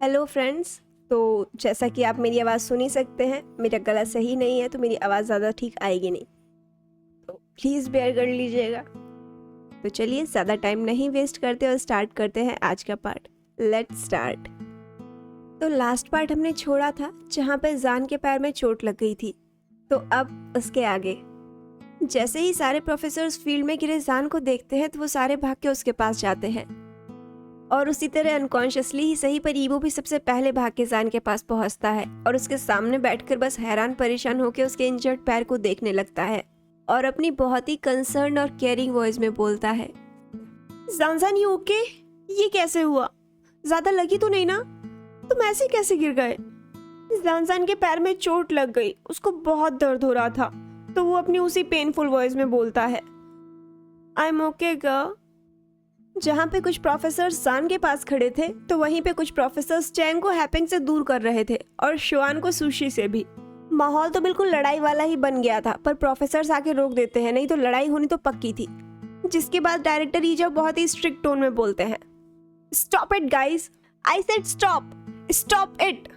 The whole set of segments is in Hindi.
Hello friends. तो जैसा कि आप मेरी आवाज़ सुन ही सकते हैं, मेरा गला सही नहीं है तो मेरी आवाज़ ज़्यादा ठीक आएगी नहीं, तो प्लीज़ बेयर कर लीजिएगा। तो चलिए ज़्यादा टाइम नहीं वेस्ट करते और स्टार्ट करते हैं आज का पार्ट। Let's start. तो लास्ट पार्ट हमने छोड़ा था जहाँ पर जान के पैर में चोट लग गई थी। तो अब उसके आगे जैसे ही सारे प्रोफेसर्स फील्ड में गिरे जान को देखते हैं तो वो सारे भाग के उसके पास जाते हैं, और उसी तरह अनकॉन्शियसली ही सही पर ईबो भी सबसे पहले भाग के जान के पास पहुंचता है और उसके सामने बैठकर बस हैरान परेशान होकर उसके इंजर्ड पैर को देखने लगता है और अपनी बहुत ही कंसर्न और केयरिंग वॉइस में बोलता है, जान यू ओके? ये कैसे हुआ? ज्यादा लगी तो नहीं ना? तुम ऐसे कैसे गिर गए? जान के पैर में चोट लग गई, उसको बहुत दर्द हो रहा था, तो वो अपनी उसी पेनफुल वॉइस में बोलता है, आई एम ओके गर्ल। जहाँ पे कुछ प्रोफेसर्स जान के पास खड़े थे तो वहीं पे कुछ प्रोफेसर्स चैंग को हैपिंग से दूर कर रहे थे और शुआन को सुशी से भी। माहौल तो बिल्कुल लड़ाई वाला ही बन गया था, पर प्रोफेसर्स आके रोक देते हैं, नहीं तो लड़ाई होनी तो पक्की थी। जिसके बाद डायरेक्टर ईजाओ बहुत ही स्ट्रिक्ट टोन में बोलते हैं, stop it guys, I said stop, stop it.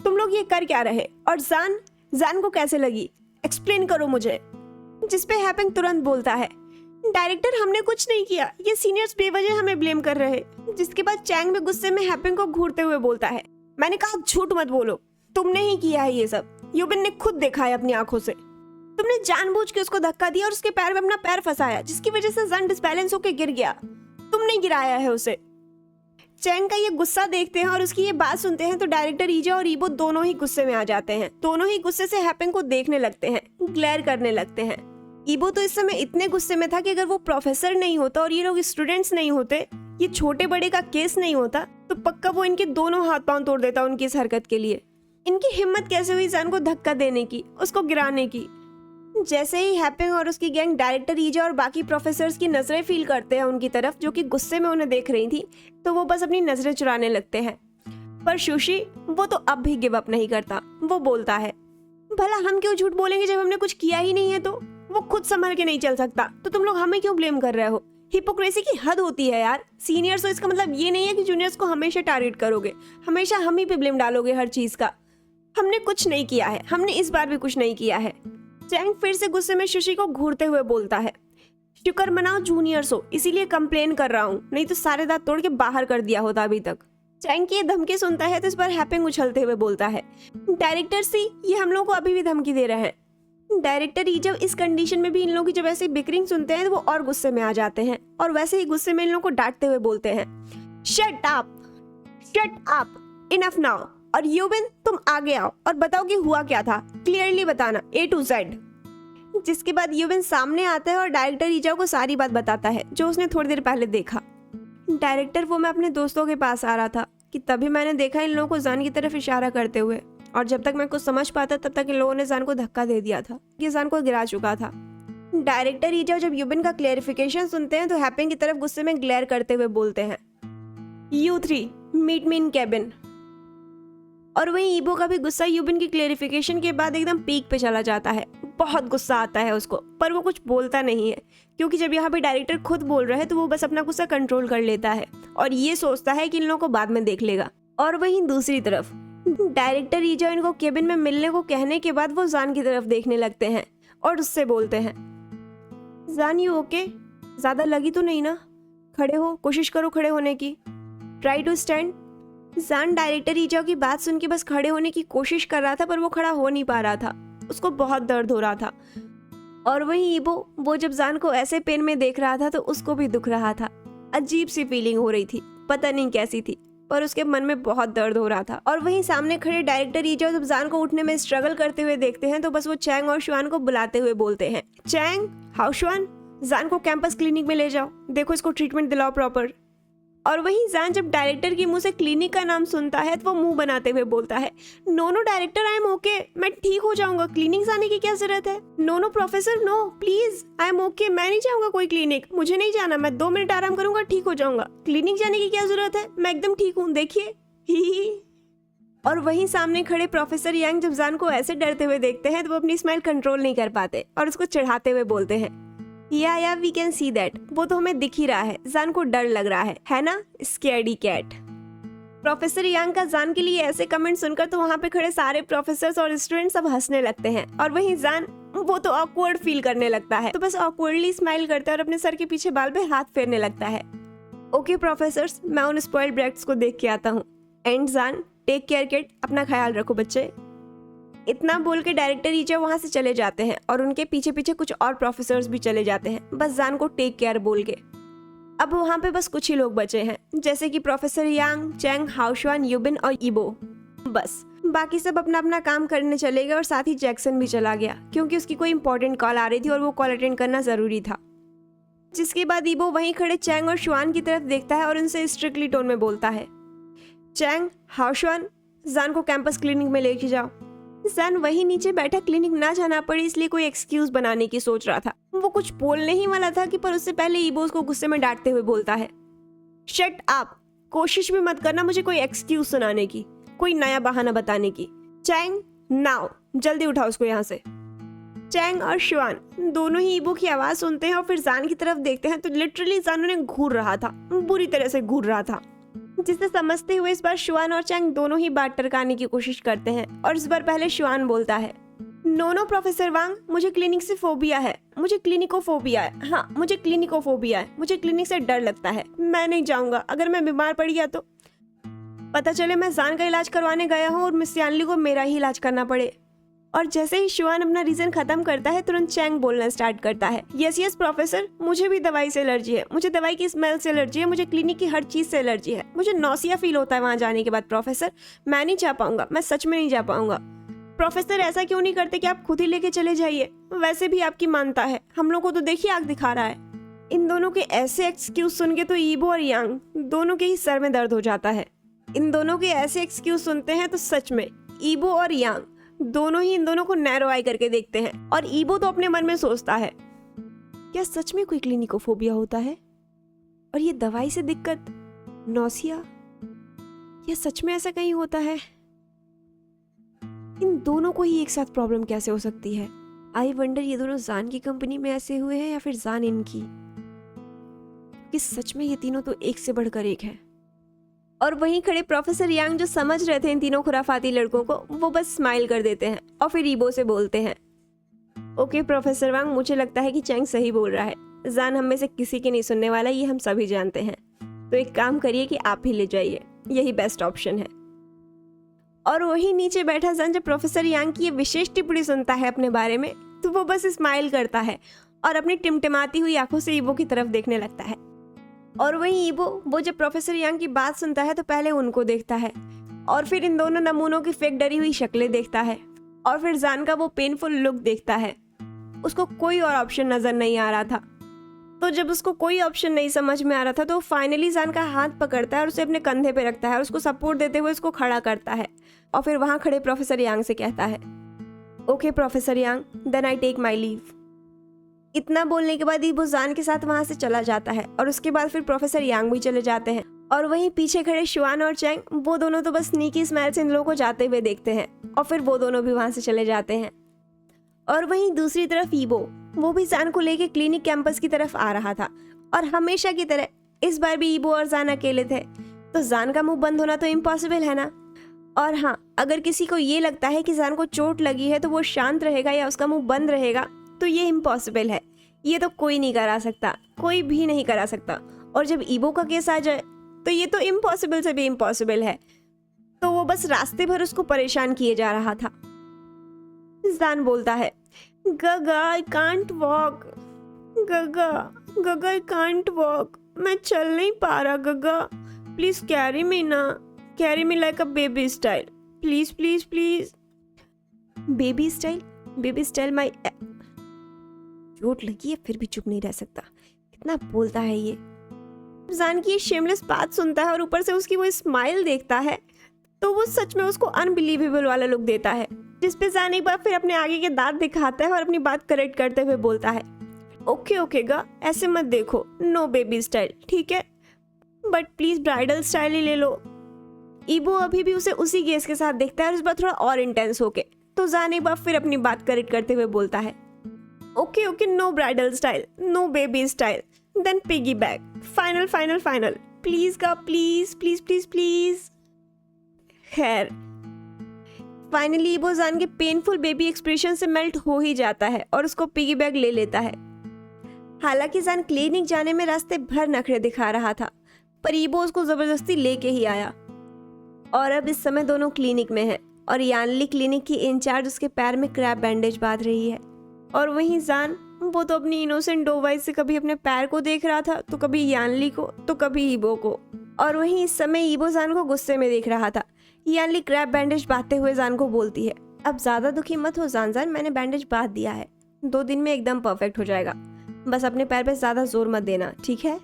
तुम लोग ये कर क्या रहे? और जान को कैसे लगी? एक्सप्लेन करो मुझे। जिसपे हैपिंग तुरंत बोलता है, डायरेक्टर हमने कुछ नहीं किया, ये सीनियर्स बेवजह हमें ब्लेम कर रहे। जिसके बाद चैंग भी गुस्से में हैपिंग को घूरते हुए बोलता है, मैंने कहा झूठ मत बोलो, तुमने ही किया है ये सब, यूबिन ने खुद देखा है अपनी आंखों से। तुमने जानबूझ के उसको धक्का दिया और उसके पैर में अपना पैर फंसाया, जिसकी वजह से जान डिसबैलेंस होकर गिर गया। तुमने गिराया है उसे। चैंग का ये गुस्सा देखते हैं और उसकी ये बात सुनते हैं तो डायरेक्टर ईजा और ईबो दोनों ही गुस्से में आ जाते हैं। दोनों ही गुस्से से हैपिंग को देखने लगते हैं, ग्लेयर करने लगते हैं। ईबो तो इस समय इतने गुस्से में था कि अगर वो प्रोफेसर नहीं होता और ये लोग स्टूडेंट्स नहीं होते, ये छोटे बड़े का केस नहीं होता, तो पक्का वो इनके दोनों हाथ पांव तोड़ देता उनकी इस हरकत के लिए। इनकी हिम्मत कैसे हुई जान को धक्का देने की, उसको गिराने की। जैसे ही हैपिंग और उसकी गैंग डायरेक्टर ईजा और बाकी प्रोफेसर्स की नजरें फील करते हैं उनकी तरफ, जो कि गुस्से में उन्हें देख रही थी, तो वो बस अपनी नजरें चुराने लगते हैं। पर सुशी वो तो अब भी गिव अप नहीं करता। वो बोलता है, भला हम क्यों झूठ बोलेंगे जब हमने कुछ किया ही नहीं है? तो वो खुद संभल के नहीं चल सकता, तो तुम लोग हमें क्यों ब्लेम कर रहे हो? हिपोक्रेसी की हद होती है यार। सीनियर्स हो इसका मतलब ये नहीं है कि जूनियर्स को हमेशा टारगेट करोगे, हमेशा हम ही पे ब्लेम डालोगे हर चीज का। हमने कुछ नहीं किया है, हमने इस बार भी कुछ नहीं किया है। चैंग फिर से गुस्से में सुशी को घूरते हुए बोलता है, शुक्र मनाओ जूनियर्स हो, इसीलिए कंप्लेन कर रहा हूँ, नहीं तो सारे दांत तोड़ के बाहर कर दिया होता अभी तक। चैंग की ये धमकी सुनता है तो इस बार हैपिंग उछलते हुए बोलता है, डायरेक्टर सी ये हम लोग को अभी भी धमकी दे रहे हैं। डायरेक्टर ईजा इस कंडीशन में भी इन लोगों की जब ऐसी बिकरिंग सुनते हैं तो वो और गुस्से में आ जाते हैं और वैसे ही गुस्से में इन लोगों को डांटते हुए बोलते हैं, शट अप, इनफ नाउ। और यूबिन तुम आगे आओ और बताओ कि हुआ क्या था, क्लियरली बताना A to Z। जिसके बाद यूबिन सामने आता है और डायरेक्टर ईजा को सारी बात बताता है जो उसने थोड़ी देर पहले देखा। डायरेक्टर वो मैं अपने दोस्तों के पास आ रहा था कि तभी मैंने देखा इन लोगों को जान की तरफ इशारा करते हुए, और जब तक मैं कुछ समझ पाता तब तक इन लोगों ने जान को धक्का दे दिया था। ये जान को गिरा चुका था। डायरेक्टर ईजा जब यूबिन का क्लेरिफिकेशन सुनते हैं तो हैपिंग की तरफ गुस्से में ग्लेयर करते हुए बोलते हैं, U3 मीट मी इन कैबिन। और वहीं ईबो का भी गुस्सा यूबिन की क्लेरिफिकेशन के बाद एकदम पीक पे चला जाता है। बहुत गुस्सा आता है उसको, पर वो कुछ बोलता नहीं है, क्योंकि जब यहाँ पे डायरेक्टर खुद बोल रहे हैं तो वो बस अपना गुस्सा कंट्रोल कर लेता है और ये सोचता है कि इन लोगों को बाद में देख लेगा। और वहीं दूसरी तरफ डायरेक्टर ईजा इनको केबिन में मिलने को कहने के बाद वो जान की तरफ देखने लगते हैं और उससे बोलते हैं, जान यू ओके? ज्यादा लगी तो नहीं ना? खड़े हो, कोशिश करो खड़े होने की, ट्राई टू स्टैंड। जान डायरेक्टर ईजा की बात सुन के बस खड़े होने की कोशिश कर रहा था, पर वो खड़ा हो नहीं पा रहा था, उसको बहुत दर्द हो रहा था। और वहीं ईबो वो जब जान को ऐसे पेन में देख रहा था तो उसको भी दुख रहा था। अजीब सी फीलिंग हो रही थी, पता नहीं कैसी थी, पर उसके मन में बहुत दर्द हो रहा था। और वहीं सामने खड़े डायरेक्टर ईजा जब जान को उठने में स्ट्रगल करते हुए देखते हैं तो बस वो चैंग और शुआन को बुलाते हुए बोलते हैं, चैंग, हाउ शुआन, जान को कैंपस क्लिनिक में ले जाओ, देखो इसको ट्रीटमेंट दिलाओ प्रॉपर। और वहीं जान जब डायरेक्टर की मुंह से क्लिनिक का नाम सुनता है तो वो मुंह बनाते हुए बोलता है, no no director, I am okay, मैं ठीक हो जाऊंगा, क्लिनिक जाने की क्या जरूरत है? No no professor, no please, I am okay, मैं नहीं जाऊंगा कोई क्लिनिक, मुझे नहीं जाना, मैं 2 मिनट आराम करूंगा, ठीक हो जाऊंगा, क्लिनिक जाने की क्या जरूरत है, मैं एकदम ठीक हूँ, देखिए ही। और वहीं सामने खड़े प्रोफेसर यांग जब जान को ऐसे डरते हुए देखते हैं तो वो अपनी स्माइल कंट्रोल नहीं कर पाते और उसको चिढ़ाते हुए बोलते हैं, या वी कैन सी दैट, वो तो हमें दिख ही रहा है, जान को डर लग रहा है ना, स्कैर्डी कैट। प्रोफेसर यांग का जान के लिए ऐसे कमेंट सुनकर तो वहाँ पे खड़े सारे प्रोफेसर्स और स्टूडेंट सब हंसने लगते हैं और वहीं जान वो तो ऑकवर्ड फील करने लगता है, तो बस ऑकवर्डली स्माइल करता है और अपने सर के पीछे बाल पे हाथ फेरने लगता है। ओके प्रोफेसर्स, मैं उन स्पॉइल्ड ब्रैट्स को देख के आता हूँ। एंड जान, टेक केयर किड, अपना ख्याल रखो बच्चे। इतना बोल के डायरेक्टर ईचा वहाँ से चले जाते हैं और उनके पीछे पीछे कुछ और प्रोफेसर्स भी चले जाते हैं, बस जान को टेक केयर बोल के। अब वहाँ पे बस कुछ ही लोग बचे हैं, जैसे कि प्रोफेसर यांग, चैंग, हाओशुआन, यूबिन और ईबो। बस बाकी सब अपना अपना काम करने चले गए और साथ ही जैक्सन भी चला गया क्योंकि उसकी कोई इंपॉर्टेंट कॉल आ रही थी और वो कॉल अटेंड करना जरूरी था। जिसके बाद ईबो वहीं खड़े चैंग और शुआन की तरफ देखता है और उनसे स्ट्रिक्टली टोन में बोलता है, चैंग, हाओशुआन, जान को कैंपस क्लिनिक में लेके जाओ। जान वहीं नीचे बैठा क्लिनिक ना जाना पड़े इसलिए कोई एक्सक्यूज बनाने की सोच रहा था। वो कुछ बोलने ही वाला था कि पर उससे पहले ईबो उसको गुस्से में डांटते हुए बोलता है, शट अप, कोशिश भी मत करना मुझे कोई एक्सक्यूज सुनाने की, कोई नया बहाना बताने की। चैंग, नाउ जल्दी उठाओ उसको यहाँ से। चैंग और शुआन दोनों ही ईबो की आवाज सुनते हैं और फिर जान की तरफ देखते हैं तो लिटरली जान उन्हें घूर रहा था, बुरी तरह से घूर रहा था। जिसे समझते हुए इस बार शुआन और चैंग दोनों ही बात टरकाने की कोशिश करते हैं और इस बार पहले शुआन बोलता है, नो प्रोफेसर वांग, मुझे क्लिनिक से फोबिया है, मुझे क्लिनिकोफोबिया है। हाँ, मुझे क्लिनिकोफोबिया है, मुझे क्लिनिक से डर लगता है, मैं नहीं जाऊंगा। अगर मैं बीमार पड़ गया तो पता चले मैं जान का इलाज करवाने गया हूँ और मिस यानली को मेरा ही इलाज करना पड़े। और जैसे ही शुआन अपना रीजन खत्म करता है तुरंत चैंग बोलना स्टार्ट करता है, यस प्रोफेसर, मुझे भी दवाई से एलर्जी है, मुझे दवाई की स्मेल से एलर्जी है, मुझे क्लिनिक की हर चीज से एलर्जी है, मुझे नौसिया फील होता है वहाँ जाने के बाद। प्रोफेसर, मैं नहीं जा पाऊंगा, मैं सच में नहीं जा पाऊंगा। प्रोफेसर, ऐसा क्यों नहीं करते कि आप खुद ही लेके चले जाइए, वैसे भी आपकी मानता है, हम लोग को तो देखिए आग दिखा रहा है। इन दोनों के ऐसे एक्सक्यूज सुन के तो ईबो और यांग दोनों के ही सर में दर्द हो जाता है। इन दोनों के ऐसे एक्सक्यूज सुनते हैं तो सच में ईबो और यांग दोनों ही इन दोनों को नैरो आई करके देखते हैं और ईबो तो अपने मन में सोचता है, क्या सच में कोई क्लिनिकोफोबिया होता है? और ये दवाई से दिक्कत, नौसिया, क्या सच में ऐसा कहीं होता है? इन दोनों को ही एक साथ प्रॉब्लम कैसे हो सकती है? आई वंडर ये दोनों जान की कंपनी में ऐसे हुए हैं या फिर जान इनकी, कि सच में ये तीनों तो एक से बढ़कर एक है। और वहीं खड़े प्रोफेसर यांग जो समझ रहे थे इन तीनों खुराफाती लड़कों को, वो बस स्माइल कर देते हैं और फिर ईबो से बोलते हैं, ओके प्रोफेसर वांग, मुझे लगता है कि चैंग सही बोल रहा है, जान हम में से किसी की नहीं सुनने वाला, ये हम सभी जानते हैं। तो एक काम करिए कि आप ही ले जाइए, यही बेस्ट ऑप्शन है। और वही नीचे बैठा जान जब प्रोफेसर यांग की ये विशेष टिप्पणी सुनता है अपने बारे में तो वो बस स्माइल करता है और अपनी टिमटिमाती हुई आंखों से ईबो की तरफ देखने लगता है। और वहीं ईबो वो जब प्रोफेसर यांग की बात सुनता है तो पहले उनको देखता है और फिर इन दोनों नमूनों की फेक डरी हुई शक्लें देखता है और फिर जान का वो पेनफुल लुक देखता है। उसको कोई और ऑप्शन नजर नहीं आ रहा था, तो जब उसको कोई ऑप्शन नहीं समझ में आ रहा था तो फाइनली जान का हाथ पकड़ता है और उसे अपने कंधे पे रखता है और उसको सपोर्ट देते हुए उसको खड़ा करता है और फिर वहां खड़े प्रोफेसर यांग से कहता है, okay professor Yang, then I take my leave. इतना बोलने के बाद ही वो जान के साथ वहां से चला जाता है और उसके बाद फिर प्रोफेसर यांग भी चले जाते हैं। और वहीं पीछे खड़े शुआन और चैंग वो दोनों तो बस स्नीकी स्माइल से इन लोगों को जाते हुए देखते हैं और फिर वो दोनों भी वहां से चले जाते हैं। और वहीं दूसरी तरफ ईबो वो भी जान को लेके क्लिनिक कैंपस की तरफ आ रहा था और हमेशा की तरह इस बार भी ईबो और जान अकेले थे, तो जान का मुंह बंद होना तो इम्पॉसिबल है ना। और हाँ, अगर किसी को ये लगता है कि जान को चोट लगी है तो वो शांत रहेगा या उसका मुंह बंद रहेगा तो ये इम्पॉसिबल है, ये तो कोई नहीं करा सकता, कोई भी नहीं करा सकता। और जब ईबो का केस आ जाए तो ये तो इम्पॉसिबल से भी इम्पॉसिबल है। तो वो बस रास्ते भर उसको परेशान किए जा रहा था। जान बोलता है, गगा आई कांट वॉक, गगा आई कांट वॉक, मैं चल नहीं पा रहा गगा, प्लीज कैरी मी ना, carry me like a baby style, please please please. Baby style माई, चोट लगी है फिर भी चुप नहीं रह सकता, कितना बोलता है ये। जान की ये शेमलेस बात सुनता है और ऊपर से उसकी वो स्माइल देखता है तो वो सच में उसको अनबिलीवेबल वाला लुक देता है, जिसपे जान एक बार फिर अपने आगे के दांत दिखाता है और अपनी बात करेक्ट करते हुए बोलता है, ओके गा, ऐसे मत देखो, नो बेबी स्टाइल, ठीक है, बट प्लीज ब्राइडल स्टाइल ही ले लो। ईबो अभी भी उसे उसी गेस के साथ देखता है और इस बार थोड़ा और इंटेंस होके, तो जान एक बार फिर अपनी बात करेक्ट करते हुए बोलता है, okay, no bridal style, no baby style, then piggy back, final, please गा, प्लीज प्लीज प्लीज प्लीज। खैर फाइनली ईबो जान के पेनफुल बेबी एक्सप्रेशन से मेल्ट हो ही जाता है और उसको पिगी बैग ले लेता है। हालांकि जान क्लिनिक जाने में रास्ते भर नखरे दिखा रहा था, पर ईबो उसको जबरदस्ती लेके ही आया। और अब इस समय दोनों क्लिनिक में हैं और यानली क्लिनिक की इंचार्ज उसके पैर में क्रैप बैंडेज बांध रही है। और वहीं जान, वो तो अपनी इनोसेंट दो वाइज से कभी अपने पैर को देख रहा था, तो कभी यानली को, तो कभी ईबो को। और वहीं इस समय ईबो जान को गुस्से में देख रहा था। यानली क्रैप बैंडेज बांधते हुए जान को बोलती है, अब ज्यादा दुखी मत हो जान, मैंने बैंडेज बांध दिया है, 2 दिन में एकदम परफेक्ट हो जाएगा, बस अपने पैर पे ज्यादा जोर मत देना, ठीक है?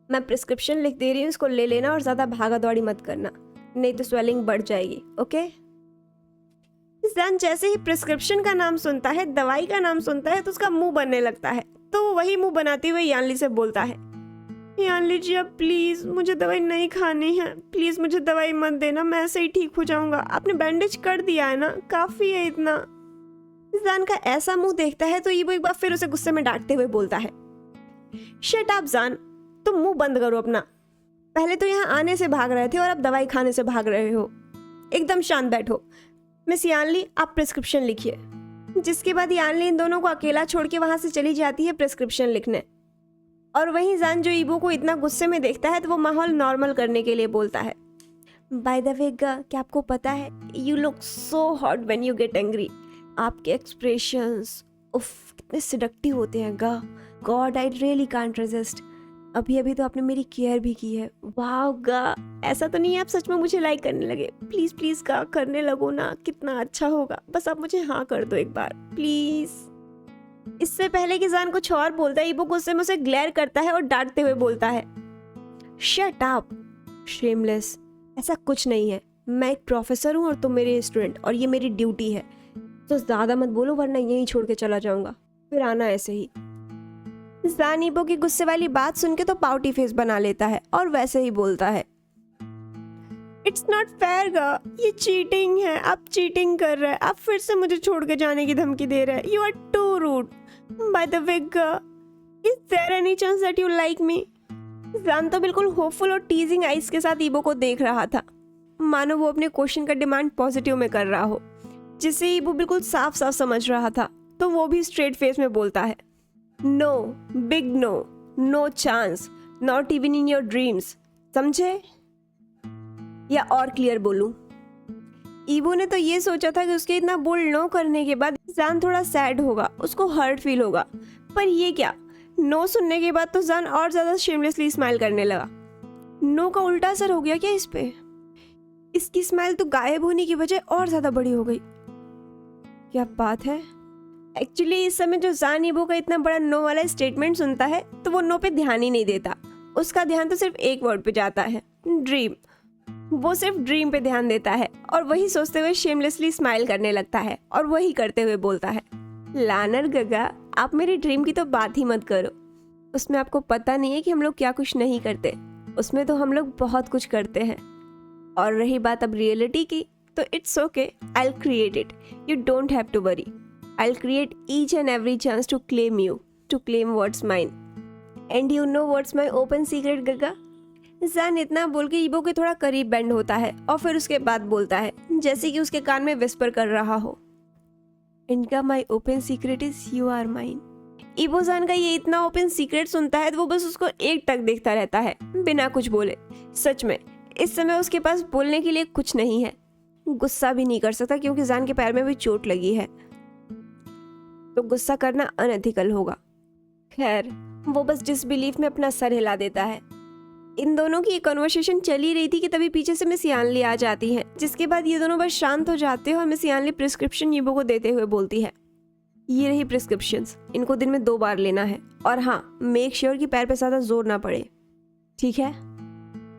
मैं प्रिस्क्रिप्शन लिख दे रही हूँ, इसको ले लेना और ज्यादा भागा दौड़ी मत करना, नहीं तो स्वेलिंग बढ़ जाएगी, ओके? जान जैसे ही प्रिस्क्रिप्शन का नाम सुनता है, दवाई का नाम सुनता है, तो उसका मुंह बनने लगता है। तो वो वही मुंह बनाते हुए यानली से बोलता है, यानली जी अब प्लीज मुझे दवाई नहीं खानी है, प्लीज मुझे दवाई मत देना, मैं ऐसे ही ठीक हो जाऊंगा, आपने बैंडेज कर दिया है ना, काफी है इतना। जान का ऐसा मुंह देखता है तो ईबो एक बार फिर उसे गुस्से में डांटते हुए बोलता है, शट अप जान, तुम मुंह बंद करो अपना, पहले तो यहाँ आने से भाग रहे थे और अब दवाई खाने से भाग रहे हो, एकदम शांत बैठो। मिस यानली आप प्रिस्क्रिप्शन लिखिए। जिसके बाद यानली इन दोनों को अकेला छोड़ के वहां से चली जाती है प्रिस्क्रिप्शन लिखने। और वहीं जान जो ईबो को इतना गुस्से में देखता है तो वो माहौल नॉर्मल करने के लिए बोलता है, बाय द वे गा, क्या आपको पता है, you look so hot when you get angry, आपके एक्सप्रेशंस उफ कितने सिडक्टिव होते हैं गा, God I really can't resist, अभी अभी तो आपने मेरी केयर भी की है, वाह गा, ऐसा तो नहीं है आप सच में मुझे लाइक करने लगे, प्लीज प्लीज गा करने लगो ना, कितना अच्छा होगा, बस आप मुझे हाँ कर दो एक बार प्लीज। इससे पहले कि जान कुछ और बोलता है, ईबो गुस्से में उसे ग्लेयर करता है और डांटते हुए बोलता है, शट अप शेमलेस, ऐसा कुछ नहीं है, मैं एक प्रोफेसर हूँ और तुम मेरे स्टूडेंट और ये मेरी ड्यूटी है, तो ज्यादा मत बोलो वरना यहीं छोड़ के चला जाऊंगा, फिर आना ऐसे ही। जान ईबो की गुस्से वाली बात सुन के तो पाउटी फेस बना लेता है और वैसे ही बोलता है, इट्स नॉट फेयर गा, ये चीटिंग है, आप चीटिंग कर रहे हैं, आप फिर से मुझे छोड़ के जाने की धमकी दे रहे हैं, you are too rude, by the way गा, is there any chance that you like me? Zhan तो बिल्कुल होपफुल और टीजिंग आइज के साथ ईबो को देख रहा था, मानो वो अपने क्वेश्चन का डिमांड पॉजिटिव में कर रहा हो, जिसे ईबो बिल्कुल साफ साफ समझ रहा था। तो वो भी स्ट्रेट फेस में बोलता है, no big no, no chance, not even in your dreams, समझे? या और क्लियर बोलूं? ईबो ने तो ये सोचा था कि उसके इतना बोल्ड नो करने के बाद जान थोड़ा सैड होगा, उसको हर्ट फील होगा, पर ये क्या, नो सुनने के बाद तो जान और ज्यादा शेमलेसली स्माइल करने लगा। नो का उल्टा असर हो गया क्या इस पे? इसकी स्माइल तो गायब होने की वजह और ज्यादा बड़ी हो गई। क्या बात है? एक्चुअली इस समय जो जान ईबो का इतना बड़ा नो वाला स्टेटमेंट सुनता है तो वो नो पे ध्यान ही नहीं देता, उसका ध्यान तो सिर्फ एक वर्ड पे जाता है, ड्रीम। वो सिर्फ ड्रीम पे ध्यान देता है और वही सोचते हुए शेमलेसली स्माइल करने लगता है और वही करते हुए बोलता है, लानर गगा, आप मेरी ड्रीम की तो बात ही मत करो, उसमें आपको पता नहीं है कि हम लोग क्या कुछ नहीं करते, उसमें तो हम लोग बहुत कुछ करते हैं। और रही बात अब रियलिटी की, तो it's okay, I will create it, you don't have to worry, I will create each and every chance to claim you, to claim what's mine, and you know what's my open secret गगा। जान इतना बोल के ईबो के थोड़ा करीब बैंड होता है और फिर उसके बाद बोलता है, जैसे कि उसके कान में विस्पर कर रहा हो, इनका my open secret is you are mine. Yibo Zhan का ये इतना ओपन सीक्रेट सुनता है तो वो बस उसको एक टक देखता रहता है बिना कुछ बोले। सच में इस समय उसके पास बोलने के लिए कुछ नहीं है, गुस्सा भी नहीं कर सकता क्योंकि जान के पैर में भी चोट लगी है, तो गुस्सा करना अनएथिकल होगा। खैर वो बस डिसबिलीफ में अपना सर हिला देता है। इन दोनों की कन्वर्सेशन चल ही रही थी कि तभी पीछे से मिस यानली आ जाती हैं, जिसके बाद ये दोनों बस शांत हो जाते हैं और मिस यानली प्रिस्क्रिप्शन ईबो को देते हुए बोलती है, ये रही प्रिस्क्रिप्शंस, इनको दिन में 2 बार लेना है और हाँ मेक श्योर कि पैर पे ज्यादा जोर ना पड़े, ठीक है?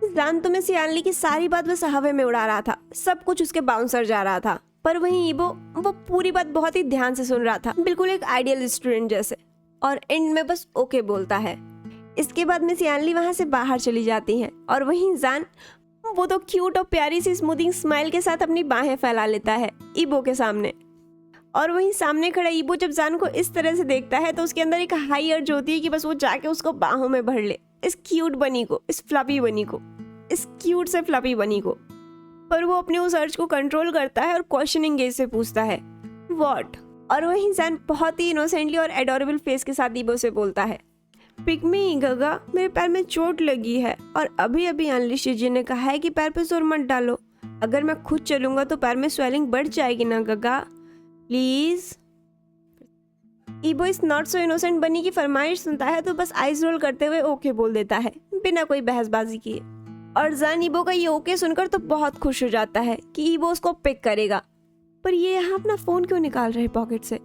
जान तो मिस यानली की सारी बात बस हवा में उड़ा रहा था, सब कुछ उसके बाउंसर जा रहा था, पर वहीं ईबो वो पूरी बात बहुत ही ध्यान से सुन रहा था, बिल्कुल एक आइडियल स्टूडेंट जैसे, और एंड में बस ओके बोलता है। इसके बाद मिस यानली वहां से बाहर चली जाती हैं और वहीं जान वो तो क्यूट और प्यारी सी स्मूथिंग स्माइल के साथ अपनी बाहें फैला लेता है ईबो के सामने। और वहीं सामने खड़ा ईबो जब जान को इस तरह से देखता है तो उसके अंदर एक हाई अर्ज होती है कि बस वो जाके उसको बाहों में भर ले, इस क्यूट बनी को, इस फ्लफी बनी को, इस क्यूट से फ्लफी बनी को। पर वो अपने उस अर्ज को कंट्रोल करता है और क्वेश्चनिंग गेज से पूछता है व्हाट। और वहीं जैन बहुत ही इनोसेंटली और एडोरेबल फेस के साथ ईबो से बोलता है पिक मी गगा, मेरे पैर में चोट लगी है और अभी अभी अनलिशी जी ने कहा है कि पैर पे जोर मत डालो, अगर मैं खुद चलूंगा तो पैर में स्वेलिंग बढ़ जाएगी ना गगा, प्लीज। ईबो इस नॉट सो इनोसेंट बनी की फरमाइश सुनता है तो बस आइज रोल करते हुए ओके बोल देता है बिना कोई बहसबाजी किए। और जैन ईबो का ये ओके सुनकर तो बहुत खुश हो जाता है कि ईबो उसको पिक करेगा। पर ये यहाँ अपना फोन क्यों निकाल रहे पॉकेट से?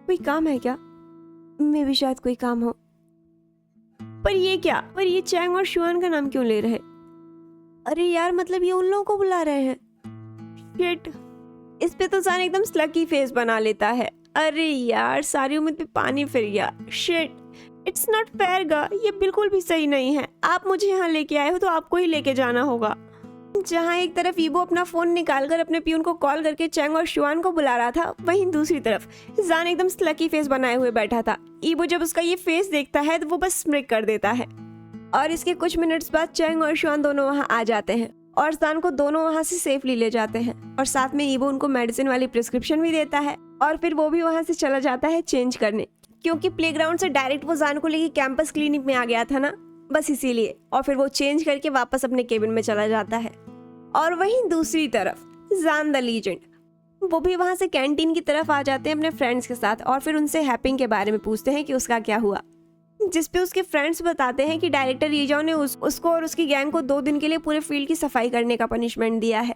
कोई काम है क्या? मे भी शायद कोई काम हो। पर ये क्या? पर ये चैंग और शुआन का नाम क्यों ले रहे? अरे यार, मतलब ये उन लोगों को बुला रहे हैं। शिट। इस पे तो जैन एकदम स्लकी फेस बना लेता है। अरे यार, सारी उम्मीद पे पानी फिर गया। शिट, इट्स नॉट फेयर गा, ये बिल्कुल भी सही नहीं है। आप मुझे यहाँ लेके आए हो तो आपको ही लेके जाना होगा। जहाँ एक तरफ ईबो अपना फोन निकालकर अपने पियून को कॉल करके चैंग और शुआन को बुला रहा था, वहीं दूसरी तरफ जैन एकदम स्लकी फेस बनाए हुए बैठा था। ईबो जब उसका ये फेस देखता है तो वो बस स्मिक कर देता है। और इसके कुछ मिनट्स बाद चैंग और शुआन दोनों वहाँ आ जाते हैं और जैन को दोनों वहाँ से सेफली ले जाते हैं और साथ में ईबो उनको मेडिसिन वाली प्रिस्क्रिप्शन भी देता है और फिर वो भी वहाँ से चला जाता है चेंज करने, क्योंकि प्लेग्राउंड से डायरेक्ट वो जैन को लेके कैंपस क्लिनिक में आ गया था ना, बस इसीलिए। और फिर वो चेंज करके वापस अपने केबिन में चला जाता है। और वहीं दूसरी तरफ जैन द लीजेंड, वो भी वहाँ से कैंटीन की तरफ आ जाते हैं अपने फ्रेंड्स के साथ और फिर उनसे हैपिंग के बारे में पूछते हैं कि उसका क्या हुआ, जिसपे उसके फ्रेंड्स बताते हैं कि डायरेक्टर रीजाओ ने उसको और उसकी गैंग को 2 दिन के लिए पूरे फील्ड की सफाई करने का पनिशमेंट दिया है,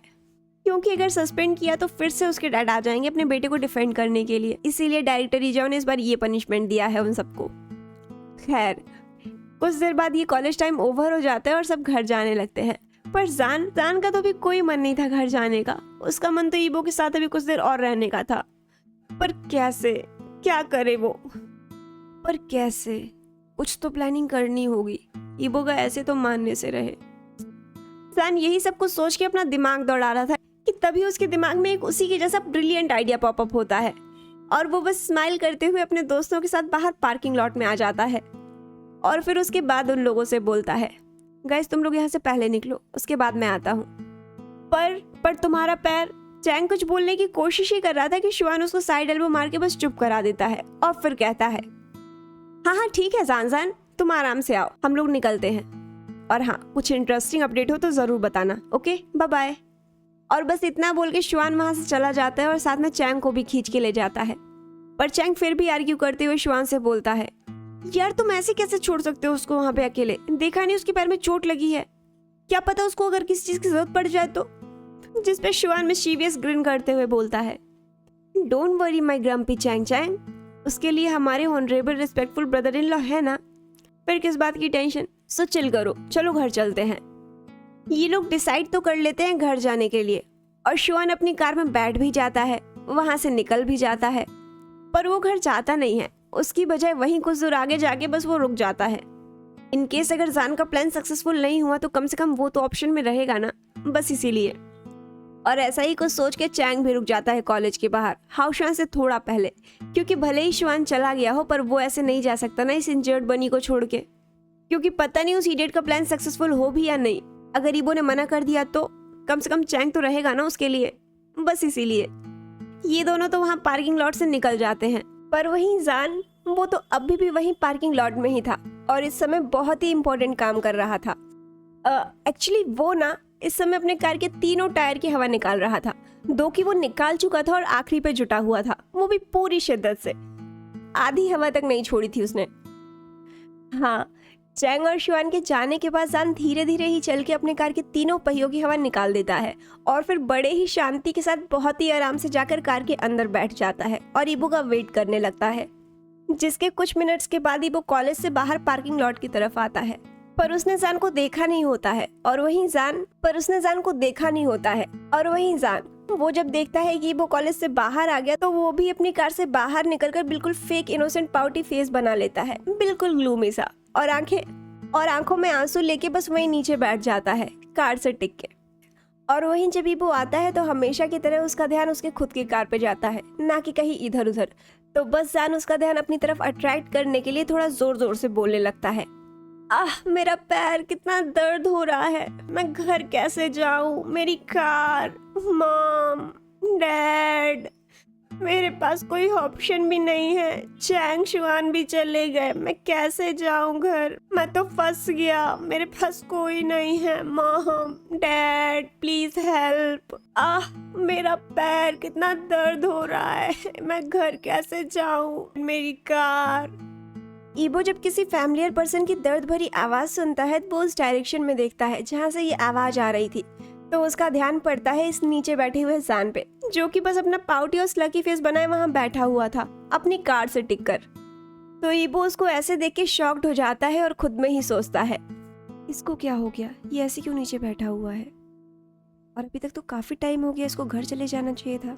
क्योंकि अगर सस्पेंड किया तो फिर से उसके डैड आ जाएंगे अपने बेटे को डिफेंड करने के लिए, इसीलिए डायरेक्टर रीजाओ ने इस बार ये पनिशमेंट दिया है उन सबको। खैर, कुछ देर बाद ये कॉलेज टाइम ओवर हो जाता है और सब घर जाने लगते हैं, पर जैन का तो भी कोई मन नहीं था घर जाने का। उसका मन तो ईबो के साथ अभी कुछ देर और रहने का था, पर कैसे, क्या करे वो? पर कैसे? कुछ तो प्लानिंग करनी होगी, ईबो का ऐसे तो मानने से रहे। जैन यही सब कुछ सोच के अपना दिमाग दौड़ा रहा था कि तभी उसके दिमाग में एक उसी के जैसा ब्रिलियंट आइडिया पॉपअप होता है और वो बस स्माइल करते हुए अपने दोस्तों के साथ बाहर पार्किंग लॉट में आ जाता है और फिर उसके बाद उन लोगों से बोलता है गाइस, तुम लोग यहाँ से पहले निकलो, उसके बाद मैं आता हूँ। पर तुम्हारा पैर। चैंग कुछ बोलने की कोशिश ही कर रहा था कि शुआन उसको साइड एल्बो मार के बस चुप करा देता है और फिर कहता है हाँ ठीक है जैन, तुम आराम से आओ, हम लोग निकलते हैं। और हाँ, कुछ इंटरेस्टिंग अपडेट हो तो जरूर बताना, ओके, बाय बाय। और बस इतना बोल के शुआन वहां से चला जाता है और साथ में चैंग को भी खींच के ले जाता है। पर चैंग फिर भी आर्ग्यू करते हुए शुआन से बोलता है यार, तुम ऐसे कैसे छोड़ सकते हो उसको वहां पे अकेले? देखा नहीं उसके पैर में चोट लगी है, क्या पता उसको अगर किसी चीज की जरूरत पड़ जाए तो। जिस पे शुआन मिशीवियस ग्रिन करते हुए बोलता है don't worry my grumpy Chang, उसके लिए हमारे honourable respectful brother in law है ना, फिर किस बात की टेंशन। सो चिल करो, चलो घर चलते हैं। ये लोग डिसाइड तो कर लेते हैं घर जाने के लिए और शुआन अपनी कार में बैठ भी जाता है, वहां से निकल भी जाता है, पर वो घर जाता नहीं है। उसकी बजाय वहीं कुछ दूर आगे जाके बस वो रुक जाता है। इन केस अगर जैन का प्लान सक्सेसफुल नहीं हुआ तो कम से कम वो तो ऑप्शन में रहेगा ना, बस इसीलिए। और ऐसा ही कुछ सोच के चैंग भी रुक जाता है कॉलेज के बाहर, हाउशान से थोड़ा पहले, क्योंकि भले ही शुआन चला गया हो पर वो ऐसे नहीं जा सकता ना इस इंजर्ड बनी को छोड़ के, क्योंकि पता नहीं उस इडियट का प्लान सक्सेसफुल हो भी या नहीं। अगर ईबो ने मना कर दिया तो कम से कम चैंग तो रहेगा ना उसके लिए, बस इसीलिए। ये दोनों तो वहाँ पार्किंग लॉट से निकल जाते हैं, पर वहीं जैन, वो तो अभी भी वहीं पार्किंग लॉट में ही था और इस समय बहुत ही इंपॉर्टेंट काम कर रहा था। एक्चुअली वो ना इस समय अपने कार के तीनों टायर की हवा निकाल रहा था। 2 की वो निकाल चुका था और आखिरी पे जुटा हुआ था, वो भी पूरी शिद्दत से, आधी हवा तक नहीं छोड़ी थी उसने। हाँ, चैंग और शुआन के जाने के बाद जैन धीरे धीरे ही चल के अपने कार के तीनों पहियों की हवा निकाल देता है और फिर बड़े ही शांति के साथ बहुत ही आराम से जाकर कार के अंदर बैठ जाता है और ईबो का वेट करने लगता है। जिसके कुछ मिनट्स के बाद ईबो कॉलेज से बाहर पार्किंग लॉट की तरफ आता है, पर उसने जैन को देखा नहीं होता है और वहीं जैन वो जब देखता है कि वो कॉलेज से बाहर आ गया तो वो भी अपनी कार से बाहर निकलकर बिल्कुल फेक इनोसेंट पाउटी फेस बना लेता है, बिल्कुल ग्लूमी सा, और आंखों में आंसू लेके बस वहीं नीचे बैठ जाता है कार से टिक के। और वहीं जब वो आता है तो हमेशा की तरह उसका ध्यान उसके खुद की कार पे जाता है, ना कि कहीं इधर उधर। तो बस जैन उसका ध्यान अपनी तरफ अट्रैक्ट करने के लिए थोड़ा जोर जोर से बोलने लगता है मेरा पैर कितना दर्द हो रहा है, मैं घर कैसे जाऊं, मेरी कार। मॉम, डैड, मेरे पास कोई ऑप्शन भी नहीं है। चैंग शुआन भी चले गए, मैं कैसे जाऊं घर? मैं तो फंस गया, मेरे पास कोई नहीं है। Mom, dad, please help. मेरा पैर कितना दर्द हो रहा है, मैं घर कैसे जाऊं? मेरी कार। ईबो जब किसी फैमिलियर पर्सन की दर्द भरी आवाज सुनता है तो वो उस डायरेक्शन में देखता है जहाँ से ये आवाज आ रही थी। तो उसका ध्यान पड़ता है इस नीचे बैठे हुए जान पे, जो कि बस अपना पाउटी और स्लकी फेस बनाए वहां बैठा हुआ था अपनी कार से टिक कर। तो ईबो उसको ऐसे देख के शॉक्ड हो जाता है और खुद में ही सोचता है, इसको क्या हो गया? ये ऐसे क्यों नीचे बैठा हुआ है? और अभी तक तो काफी टाइम हो गया, इसको घर चले जाना चाहिए था,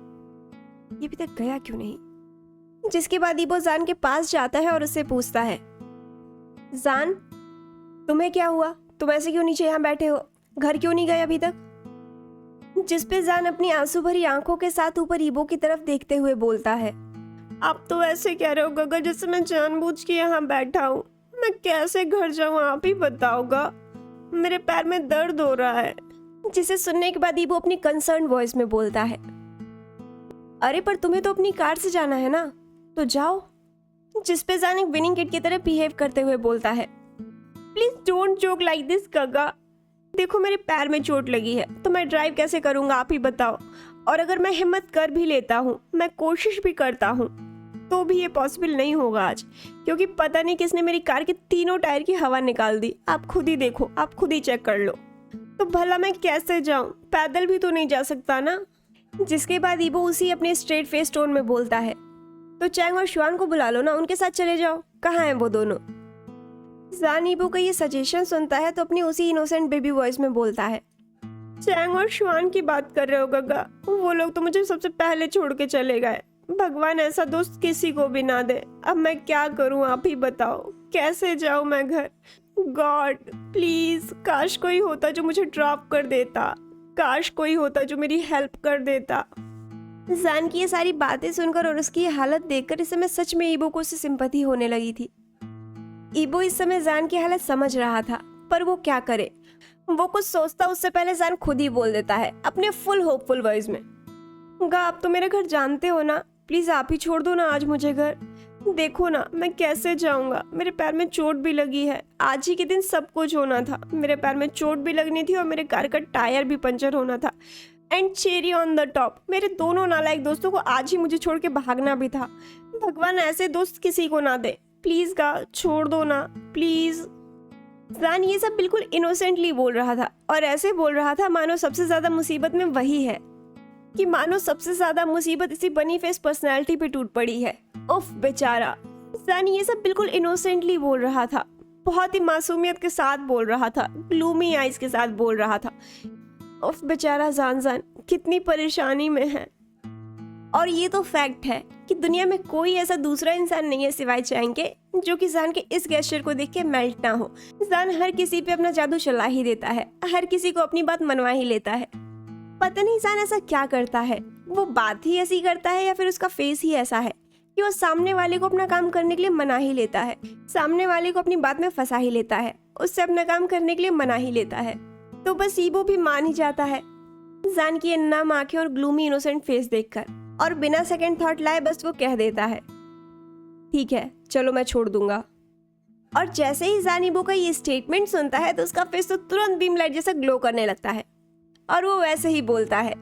ये अभी तक गया क्यों नहीं? जिसके बाद ईबो जान के पास जाता है और उससे पूछता है, जान, तुम्हें क्या हुआ? तुम ऐसे क्यों नीचे यहाँ बैठे हो? घर क्यों नहीं गए अभी तक? जिस पे जान अपनी आंसू भरी आंखों के साथ ऊपर ईबो की तरफ देखते हुए बोलता है, आप तो ऐसे कह रहे हो गगा जैसे मैं जानबूझ के यहाँ बैठा हूँ। मैं कैसे घर जाऊँ, आप ही बताओगा। मेरे पैर में दर्द हो रहा है। जिसे सुनने के बाद ईबो अपनी कंसर्न वॉइस में बोलता है, अरे पर तुम्हें तो अपनी कार से जाना है ना, तो जाओ। जिस पे जान एक विनिंग किड की तरह बिहेव करते हुए बोलता है, please don't joke like this गगा। देखो मेरे पैर में चोट लगी है तो मैं ड्राइव कैसे करूंगा, आप ही बताओ। और अगर मैं हिम्मत कर भी लेता हूँ, मैं कोशिश भी करता हूँ, तो भी ये पॉसिबल नहीं होगा आज, क्योंकि पता नहीं किसने मेरी कार के तीनों टायर की हवा निकाल दी। आप खुद ही देखो, आप खुद ही चेक कर लो। तो भला मैं कैसे जाऊं? पैदल भी तो नहीं जा सकता ना। जिसके बाद ईबो उसी अपने स्ट्रेट फेस टोन में बोलता है, तो चैंग और शुआन को बुला लो ना, उनके साथ चले जाओ। कहाँ हैं वो दोनों? जान ईबो का ये सजेशन सुनता है तो अपनी उसी इनोसेंट बेबी वॉइस में बोलता है, चैंग और शुआन की बात कर रहे हो गगा? वो लोग तो मुझे सबसे पहले छोड़ के चले गए। भगवान ऐसा दोस्त किसी को भी ना दे। अब मैं क्या करूं, आप ही बताओ। कैसे जाऊं मैं घर? गॉड प्लीज, काश कोई होता जो मुझे ड्रॉप कर देता, काश कोई होता जो मेरी हेल्प कर देता। जान की ये सारी बातें सुनकर और उसकी ये हालत देखकर इस समय सच में ईबो को उससे सिंपैथी होने लगी थी। ईबो इस समय जान की हालत समझ रहा था, पर वो क्या करे। वो कुछ सोचता उससे पहले जान खुद ही बोल देता है अपने फुल होपफुल वॉइस में, गा आप तो मेरा घर जानते हो ना, प्लीज आप ही छोड़ दो ना आज मुझे घर। देखो ना मैं कैसे जाऊंगा, मेरे पैर में चोट भी लगी है। आज ही के दिन सब कुछ होना था, मेरे पैर में चोट भी लगनी थी और मेरे कार का टायर भी पंचर होना था। And cherry on the top, मेरे दोनों नालायक दोस्तों को आज ही मुझे छोड़ के भागना भी था। भगवान ऐसे दोस्त किसी को ना दे, प्लीज गा छोड़ दो ना प्लीज। जान ये सब बिल्कुल इनोसेंटली बोल रहा था और ऐसे बोल रहा था मानो सबसे ज्यादा मुसीबत में वही है, कि मानो सबसे ज्यादा मुसीबत इसी बनी फेस पर्सनैलिटी पे टूट पड़ी है। उफ बेचारा। जान ये सब बिल्कुल इनोसेंटली बोल रहा था, बहुत ही मासूमियत के साथ बोल रहा था, ग्लूमी आइज के साथ बोल रहा था। उफ बेचारा जान कितनी परेशानी में है। और ये तो फैक्ट है कि दुनिया में कोई ऐसा दूसरा इंसान नहीं है सिवाय चैंग के जो कि जान के इस गेस्चर को देख के मेल्ट ना हो। जान हर किसी पे अपना जादू चला ही देता है, हर किसी को अपनी बात मनवा ही लेता है। पता नहीं जान ऐसा क्या करता है, वो बात ही ऐसी करता है या फिर उसका फेस ही ऐसा है कि वो सामने वाले को अपना काम करने के लिए मना ही लेता है, सामने वाले को अपनी बात में फंसा ही लेता है, उससे अपना काम करने के लिए मना ही लेता है। तो बस ईबो भी मान ही जाता है जान की नम आंखें और ग्लूमी इनोसेंट फेस देखकर, और बिना सेकंड थॉट लाए बस वो कह देता है, ठीक है चलो मैं छोड़ दूंगा। और जैसे ही जान ईबो का ये स्टेटमेंट सुनता है तो उसका फेस तो तुरंत बीम लाइट जैसा ग्लो करने लगता है और वो वैसे ही बोलता है,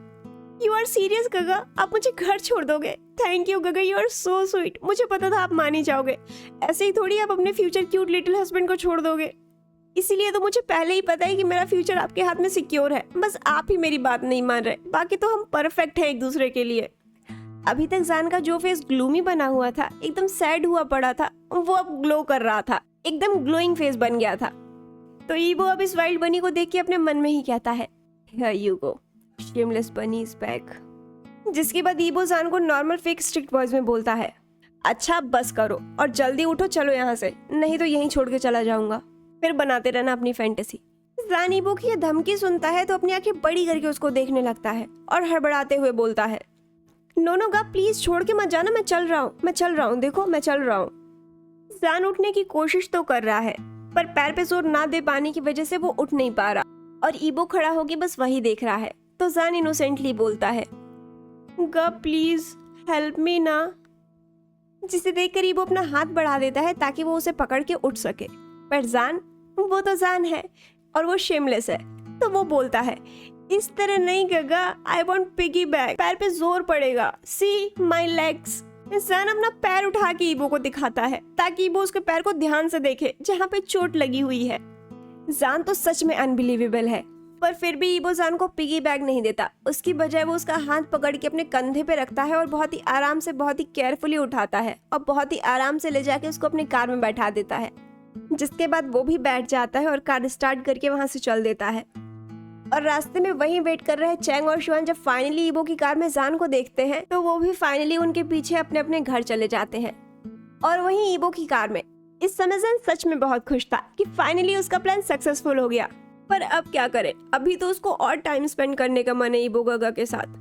यू आर सीरियस गगा, आप मुझे घर छोड़ दोगे? थैंक यू गगा, यू आर सो स्वीट। मुझे पता था आप मान ही जाओगे, ऐसे ही थोड़ी आप अपने फ्यूचर क्यूट लिटिल हस्बैंड को छोड़ दोगे। इसीलिए तो मुझे पहले ही पता है कि मेरा फ्यूचर आपके हाथ में सिक्योर है, बस आप ही मेरी बात नहीं मान रहे, बाकी तो हम परफेक्ट हैं एक दूसरे के लिए। अभी तक जान का जो फेस ग्लूमी बना हुआ था, एकदम सैड हुआ पड़ा था, वो अब ग्लो कर रहा था, एकदम ग्लोइंग फेस बन गया था। तो ईबो अब इस वाइल्ड बनी को देख के अपने मन में ही कहता है, Here you go, shameless bunny is back। जिसके बाद ईबो जान को नॉर्मल फेक स्ट्रिक्ट वॉइस में बोलता है, अच्छा बस करो और जल्दी उठो, चलो यहाँ से, नहीं तो यहीं छोड़ के चला जाऊंगा, फिर बनाते रहना अपनी फैंटेसी। जान ईबो की ये धमकी सुनता है तो अपनी आंखें बड़ी करके उसको देखने लगता है और हड़बड़ाते हुए बोलता है, नो गा प्लीज छोड़ के मत जाना, मैं चल रहा हूँ, देखो मैं चल रहा हूँ। जान उठने की कोशिश तो कर रहा है पर पैर पे जोर ना दे पाने की वजह से वो उठ नहीं पा रहा और ईबो खड़ा होके बस वही देख रहा है तो जान इनोसेंटली बोलता है, गा प्लीज हेल्प मी ना। जिसे देखकर ईबो अपना हाथ बढ़ा देता है ताकि वो उसे पकड़ के उठ सके, पर जान, वो तो जान है और वो शेमलेस है, तो वो बोलता है, इस तरह नहीं गगा, आई वॉन्ट पिगी बैक, पैर पे जोर पड़ेगा, सी माई लेग्स। जान अपना पैर उठा के ईबो को दिखाता है ताकि ईबो उसके पैर को ध्यान से देखे जहाँ पे चोट लगी हुई है। जान तो सच में अनबिलीवेबल है, पर फिर भी ईबो जान को पिगी बैग नहीं देता। उसकी बजाय वो उसका हाथ पकड़ के अपने कंधे पे रखता है और बहुत ही आराम से, बहुत ही केयरफुली उठाता है और बहुत ही आराम से ले जाके उसको अपनी कार में बैठा देता है, जिसके बाद वो भी बैठ जाता है और कार स्टार्ट करके वहां से चल देता है। और रास्ते में वहीं वेट कर रहे चैंग और शुआन जब फाइनली ईबो की कार में जान को देखते हैं तो वो भी फाइनली उनके पीछे अपने अपने घर चले जाते हैं। और वहीं ईबो की कार में इस समय जान सच में बहुत खुश था कि फाइनली उसका प्लान सक्सेसफुल हो गया। पर अब क्या करे, अभी तो उसको और टाइम स्पेंड करने का मन है ईबो गगा के साथ।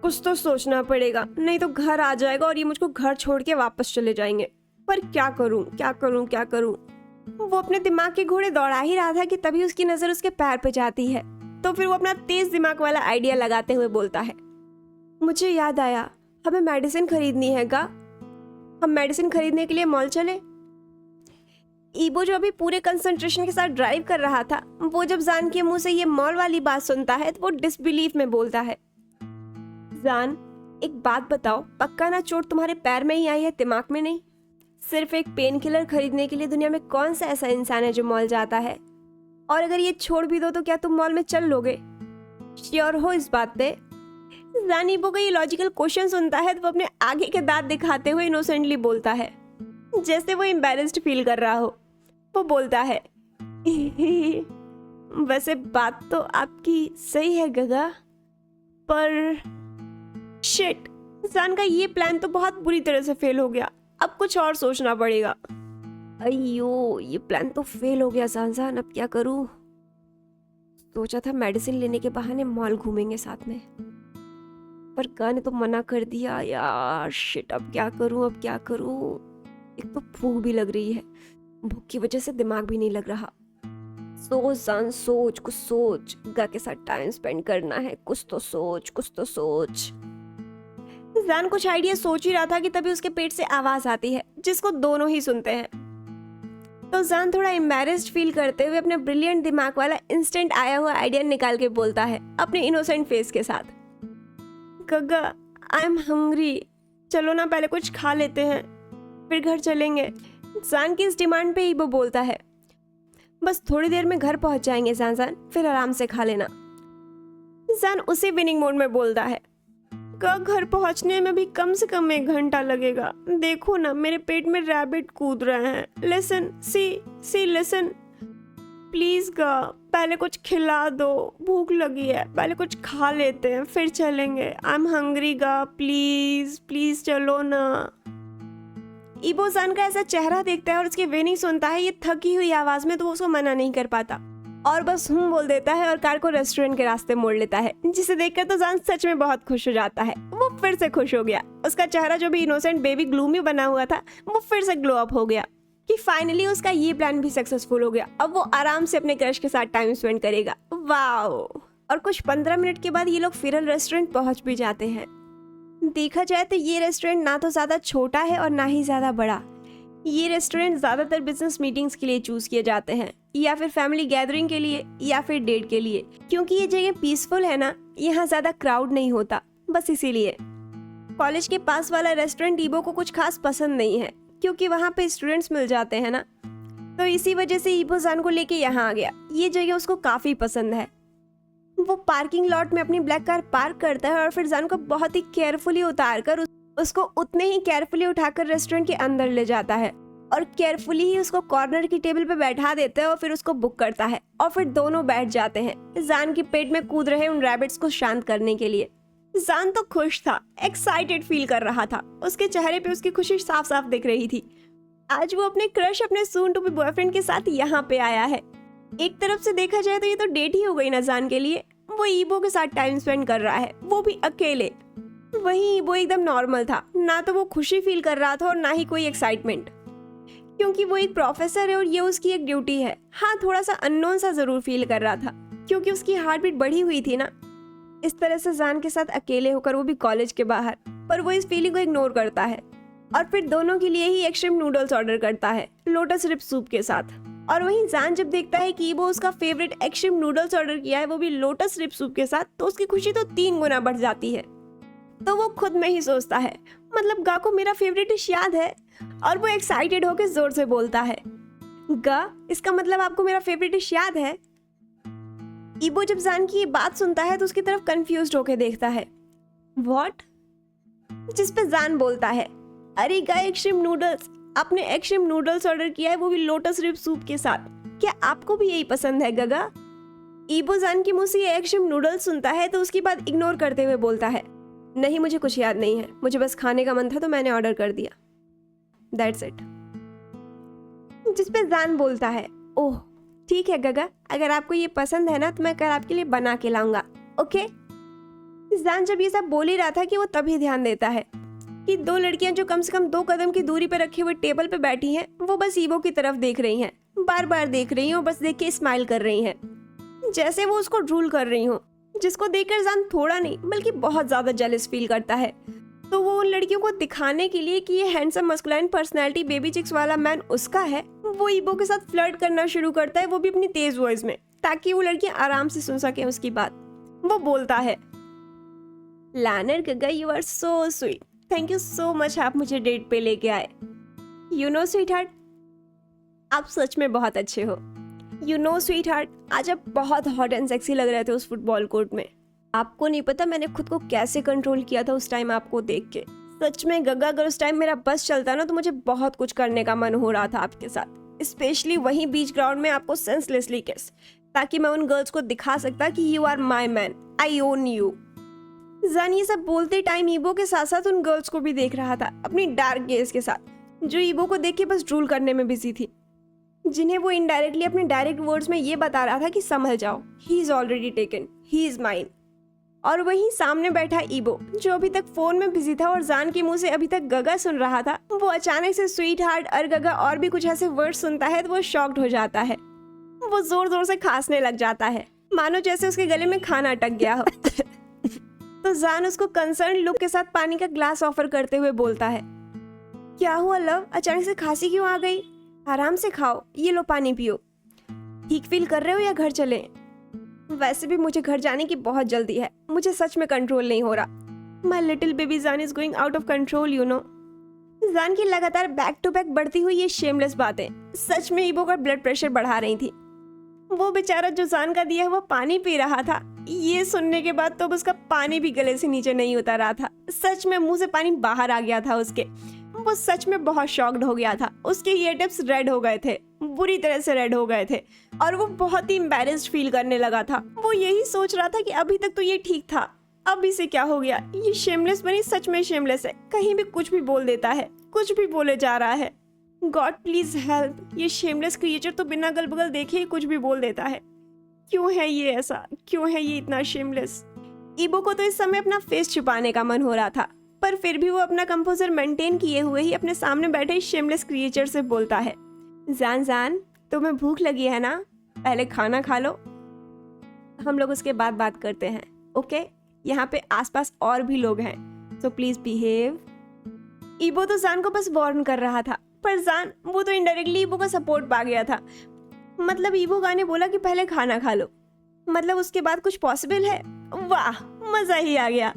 कुछ तो सोचना पड़ेगा, नहीं तो घर आ जाएगा और ये मुझको घर छोड़ के वापस चले जाएंगे। पर क्या करूं, क्या करूं, क्या करूं? वो अपने दिमाग के घोड़े दौड़ा ही रहा था कि तभी उसकी नजर उसके पैर पे जाती है। तो फिर वो अपना तेज दिमाग वाला आइडिया लगाते हुए बोलता है, मुझे याद आया, हमें मेडिसिन खरीदनी है गा, हम मेडिसिन खरीदने के लिए मॉल चले। ईबो जो अभी पूरे कंसंट्रेशन के साथ ड्राइव कर रहा था, वो जब जान के मुंह से ये मॉल वाली बात सुनता है तो वो डिसबिलीफ में बोलता है, जान एक बात बताओ, पक्का ना चोट तुम्हारे पैर में ही आई है, दिमाग में नहीं? सिर्फ एक पेन किलर खरीदने के लिए दुनिया में कौन सा ऐसा इंसान है जो मॉल जाता है? और अगर ये छोड़ भी दो तो क्या तुम मॉल में चल लोगे? श्योर हो इस बात पे? जान ईबो का ये लॉजिकल क्वेश्चन सुनता है तो वो अपने आगे के दांत दिखाते हुए इनोसेंटली बोलता है, जैसे वो एम्बैरेस्ड फील कर रहा हो। वो बोलता है, वैसे बात तो आपकी सही है गगा, पर शिट, जान का ये प्लान तो बहुत बुरी तरह से फेल हो गया, अब कुछ और सोचना पड़ेगा। अयो, ये प्लान तो फेल हो गया जान, अब क्या करूं? सोचा था मेडिसिन लेने के बहाने मॉल घूमेंगे साथ में, पर गा ने तो मना कर दिया यार। शिट, अब क्या करूं, अब क्या करूं? एक तो भूख भी लग रही है, भूख की वजह से दिमाग भी नहीं लग रहा। सोच जान, सोच, कुछ सोच, गा के साथ टाइम स्पेंड करना है, कुछ तो सोच, कुछ तो सोच। जान कुछ आइडिया सोच ही रहा था कि तभी उसके पेट से आवाज आती है जिसको दोनों ही सुनते हैं। तो जान थोड़ा एम्बैरेस्ड फील करते हुए अपने ब्रिलियंट दिमाग वाला इंस्टेंट आया हुआ आइडिया निकाल के बोलता है अपने इनोसेंट फेस के साथ, गगा आई एम हंग्री, चलो ना पहले कुछ खा लेते हैं फिर घर चलेंगे। जान की इस डिमांड पे ईबो बोलता है, बस थोड़ी देर में घर पहुंच जाएंगे जान, फिर आराम से खा लेना। जान उसी विनिंग मोड में बोलता है, घर पहुंचने में भी कम से कम 1 घंटा लगेगा, देखो ना मेरे पेट में रैबिट कूद रहे हैं। लिसन, सी लिसन, प्लीज गा, पहले कुछ खिला दो, भूख लगी है, पहले कुछ खा लेते हैं फिर चलेंगे। आई एम हंग्री गा, प्लीज प्लीज चलो ना। ईबो जान का ऐसा चेहरा देखता है और उसकी विनिंग सुनता है ये थकी हुई आवाज में, तो वो उसको मना नहीं कर पाता और बस बोल देता है और कार को रेस्टोरेंट के रास्ते मोड़ लेता है, जिसे देखकर तो जान सच में बहुत खुश हो जाता है। वो फिर से खुश हो गया, उसका चेहरा जो भी इनोसेंट बेबी ग्लूमी बना हुआ था वो फिर से ग्लो अप हो गया कि फाइनली उसका ये प्लान भी सक्सेसफुल हो गया। अब वो आराम से अपने क्रश के साथ टाइम स्पेंड करेगा। वाओ! और कुछ 15 मिनट के बाद ये लोग फिरल रेस्टोरेंट पहुंच भी जाते हैं। देखा जाए तो ये रेस्टोरेंट ना तो ज्यादा छोटा है और ना ही ज्यादा बड़ा। ये रेस्टोरेंट ज्यादातर बिजनेस मीटिंग्स के लिए चूज किए जाते हैं, या फिर फैमिली गैदरिंग के लिए, या फिर डेट के लिए, क्योंकि ये जगह पीसफुल है ना, यहाँ ज्यादा क्राउड नहीं होता, बस इसीलिए। कॉलेज के पास वाला रेस्टोरेंट ईबो को कुछ खास पसंद नहीं है, क्योंकि वहाँ पे स्टूडेंट्स मिल जाते हैं ना, तो इसी वजह से ईबो जान को लेके यहाँ आ गया। ये जगह उसको काफी पसंद है। वो पार्किंग लॉट में अपनी ब्लैक कार पार्क करता है और फिर जान को बहुत ही केयरफुली उतार कर उसको उतने ही केयरफुली उठाकर रेस्टोरेंट के अंदर ले जाता है और केयरफुली ही उसको कॉर्नर की टेबल पे बैठा देता है और फिर उसको बुक करता है और फिर दोनों बैठ जाते हैं जान के पेट में कूद रहे उन रैबिट्स को शांत करने के लिए। जान तो खुश था, एक्साइटेड फील कर रहा था, उसके चेहरे पे उसकी खुशी साफ साफ दिख रही थी। आज वो अपने क्रश, अपने सून टू बी बॉयफ्रेंड के साथ यहाँ पे आया है। एक तरफ से देखा जाए तो ये तो डेट ही हो गई ना जान के लिए। वो ईबो के साथ टाइम स्पेंड कर रहा है, वो भी अकेले। वहीं ईबो एकदम नॉर्मल था, ना तो वो खुशी फील कर रहा था और ना ही कोई एक्साइटमेंट, क्योंकि वो एक प्रोफेसर है और ये उसकी एक ड्यूटी है। हाँ, थोड़ा सा अननोन सा जरूर फील कर रहा था, क्योंकि उसकी हार्ट बीट बढ़ी हुई थी ना। इस तरह से जान के साथ अकेले होकर, वो भी कॉलेज के बाहर, पर वो इस फीलिंग को इग्नोर करता है और फिर दोनों के लिए ही एक्सट्रीम नूडल्स ऑर्डर करता है लोटस रिप सूप के साथ। और वहीं जान जब देखता है कि वो उसका फेवरेट एक्सट्रीम नूडल्स ऑर्डर किया है, वो भी लोटस रिप सूप के साथ, तो उसकी खुशी तो 3 गुना बढ़ जाती है। तो वो खुद में ही सोचता है, मतलब गा को मेरा फेवरेट डिश याद है, और वो एक्साइटेड होकर जोर से बोलता है, गा इसका मतलब आपको मेरा फेवरेट डिश याद है। ईबो जब जान की ये बात सुनता है तो उसकी तरफ कंफ्यूज्ड होकर देखता है। व्हाट? जिस पे जान बोलता है, अरे गा एक्सट्रीम नूडल्स, आपने एक्सट्रीम नूडल्स ऑर्डर किया है, वो भी लोटस रिप सूप के साथ, क्या आपको भी यही पसंद है गगा? ईबो जान के मुंह से ये एक्सट्रीम नूडल्स सुनता है तो उसकी बात इग्नोर करते हुए बोलता है, नहीं मुझे कुछ याद नहीं है, मुझे बस खाने का मन था तो मैंने ऑर्डर कर दिया, दैट्स इट। जिस पे जान बोलता है, ओह ठीक है गगा, अगर आपको ये पसंद है ना तो मैं कल आपके लिए बना के लाऊंगा, ओके। जान जब ये सब बोल ही रहा था कि वो तभी ध्यान देता है कि 2 लड़कियां जो कम से कम 2 कदम की दूरी पर रखे हुए टेबल पे बैठी हैं, वो बस ईबो की तरफ देख रही हैं, बार बार देख रही हैं और बस देख के स्माइल कर रही हैं, जैसे वो उसको ड्रूल कर रही हो, जिसको देखकर जान थोड़ा नहीं बल्कि बहुत ज्यादा जेलस फील करता है। तो वो उन लड़कियों को दिखाने के लिए कि ये handsome masculine personality baby chicks वाला मैन उसका है, वो ईबो के साथ फ्लर्ट करना शुरू करता है, वो भी अपनी तेज वॉइस में, ताकि वो लड़कियां आराम से सुन सके उसकी बात। वो बोलता है, लानर गगा you are so sweet, thank you so much, आप मुझे डेट पे लेके आए। यू नो स्वीट हार्ट, आप सच में बहुत अच्छे हो। यू नो स्वीट हार्ट, आज आप बहुत हॉट एंड सेक्सी लग रहे थे उस फुटबॉल कोर्ट में। आपको नहीं पता मैंने खुद को कैसे कंट्रोल किया था उस टाइम आपको देख के। सच में गगा, अगर उस टाइम मेरा बस चलता ना तो मुझे बहुत कुछ करने का मन हो रहा था आपके साथ, स्पेशली वहीं बीच ग्राउंड में आपको सेंसलेसली किस, ताकि मैं उन गर्ल्स को दिखा सकता कि you are my man, I own you. जान ये सब बोलते टाइम ईबो के साथ साथ उन गर्ल्स को भी देख रहा था अपनी डार्क गेज के साथ, जो ईबो को देख के बस ड्रूल करने में बिजी थी, जिन्हें वो इनडायरेक्टली अपने डायरेक्ट वर्ड्स में ये बता रहा था कि संभल जाओ, he is already taken, he is mine. और वहीं सामने बैठा ईबो, जो अभी तक फोन में बिजी था और जान के मुंह से अभी तक गगा सुन रहा था, वो अचानक से स्वीट हार्ट और गगा और भी कुछ ऐसे वर्ड सुनता है तो वो शॉक्ड हो जाता है। वो जोर जोर से खांसने लग जाता है, मानो जैसे उसके गले में खाना अटक गया हो। तो जान उसको कंसर्न लुक के साथ पानी का ग्लास ऑफर करते हुए बोलता है, क्या हुआ लव, अचानक से खांसी क्यों आ गई? आराम से खाओ, ये लो पानी पियो। ठीक फील कर रहे हो या घर चलें? वैसे भी मुझे घर जाने की बहुत जल्दी है, मुझे सच में कंट्रोल नहीं हो रहा। माई लिटिल बेबी जान is going out of control you know. जान की लगातार बैक टू बैक बढ़ती हुई ये शेमलेस बातें सच में ईबो का ब्लड प्रेशर बढ़ा रही थी। वो बेचारा जो जान का दिया हुआ पानी पी रहा था, ये सुनने के बाद तो उसका पानी भी गले से नीचे नहीं उतर रहा था, सच में मुंह से पानी बाहर आ गया था उसके। वो सच में बहुत शॉक्ड हो गया था, उसके ईयर टिप्स रेड हो गए थे, बुरी तरह से रेड हो गए थे, और वो बहुत ही एम्बैरेस्ड फील करने लगा था। वो यही सोच रहा था कि अभी तक तो ये ठीक था, अब इसे क्या हो गया, ये शेमलेस बनी सच में शेमलेस है, कहीं भी कुछ भी बोल देता है, कुछ भी बोले जा रहा है। गॉड प्लीज हेल्प, ये शेमलेस क्रिएचर तो बिना गल बगल देखे ही कुछ भी बोल देता है। क्यों है ये ऐसा, क्यों है ये इतना शेमलेस? ईबो को तो इस समय अपना फेस छुपाने का मन हो रहा था, पर फिर भी वो अपना कंपोजर मेंटेन किए हुए ही अपने सामने बैठे शेमलेस क्रिएचर से बोलता है, जान जान तुम्हें भूख लगी है ना, पहले खाना खा लो, हम लोग उसके बाद बात करते हैं, ओके? यहाँ पे आसपास और भी लोग हैं, सो प्लीज बिहेव। ईबो तो जान को बस वार्न कर रहा था, पर जान वो तो इनडायरेक्टली ईबो का सपोर्ट पा गया था। मतलब ईबो ने बोला कि पहले खाना खा लो, मतलब उसके बाद कुछ पॉसिबल है? वाह, मजा ही आ गया।